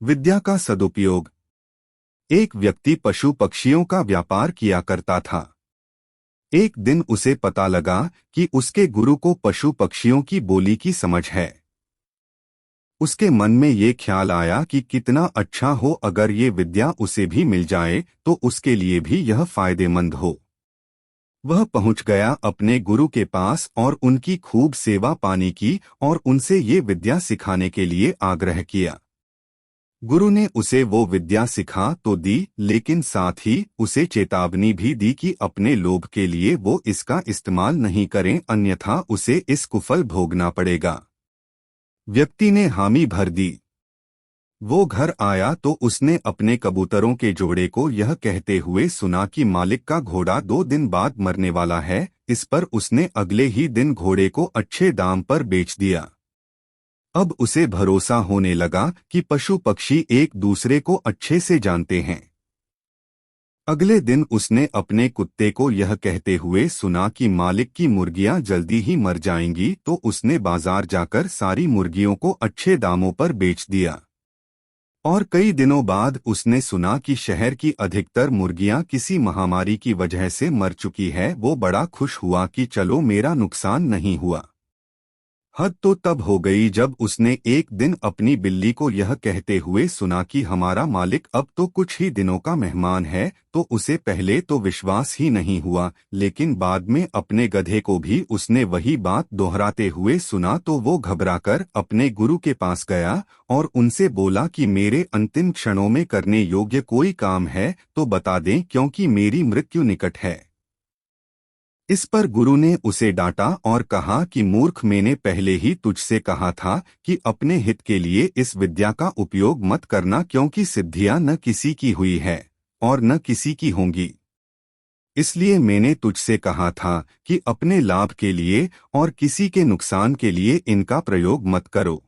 विद्या का सदुपयोग। एक व्यक्ति पशु पक्षियों का व्यापार किया करता था। एक दिन उसे पता लगा कि उसके गुरु को पशु पक्षियों की बोली की समझ है। उसके मन में ये ख्याल आया कि कितना अच्छा हो अगर ये विद्या उसे भी मिल जाए तो उसके लिए भी यह फायदेमंद हो। वह पहुंच गया अपने गुरु के पास और उनकी खूब सेवा पानी की और उनसे ये विद्या सिखाने के लिए आग्रह किया। गुरु ने उसे वो विद्या सिखा तो दी, लेकिन साथ ही उसे चेतावनी भी दी कि अपने लोभ के लिए वो इसका इस्तेमाल नहीं करें, अन्यथा उसे इस कुफल भोगना पड़ेगा। व्यक्ति ने हामी भर दी। वो घर आया तो उसने अपने कबूतरों के जोड़े को यह कहते हुए सुना कि मालिक का घोड़ा 2 दिन बाद मरने वाला है। इस पर उसने अगले ही दिन घोड़े को अच्छे दाम पर बेच दिया। अब उसे भरोसा होने लगा कि पशु पक्षी एक दूसरे को अच्छे से जानते हैं। अगले दिन उसने अपने कुत्ते को यह कहते हुए सुना कि मालिक की मुर्गियां जल्दी ही मर जाएंगी, तो उसने बाजार जाकर सारी मुर्गियों को अच्छे दामों पर बेच दिया। और कई दिनों बाद उसने सुना कि शहर की अधिकतर मुर्गियां किसी महामारी की वजह से मर चुकी है। वो बड़ा खुश हुआ कि चलो मेरा नुकसान नहीं हुआ। हद तो तब हो गई जब उसने एक दिन अपनी बिल्ली को यह कहते हुए सुना कि हमारा मालिक अब तो कुछ ही दिनों का मेहमान है। तो उसे पहले तो विश्वास ही नहीं हुआ, लेकिन बाद में अपने गधे को भी उसने वही बात दोहराते हुए सुना तो वो घबराकर अपने गुरु के पास गया और उनसे बोला कि मेरे अंतिम क्षणों में करने योग्य कोई काम है तो बता दें, क्योंकि मेरी मृत्यु निकट है। इस पर गुरु ने उसे डांटा और कहा कि मूर्ख, मैंने पहले ही तुझसे कहा था कि अपने हित के लिए इस विद्या का उपयोग मत करना, क्योंकि सिद्धियां न किसी की हुई है और न किसी की होंगी। इसलिए मैंने तुझसे कहा था कि अपने लाभ के लिए और किसी के नुकसान के लिए इनका प्रयोग मत करो।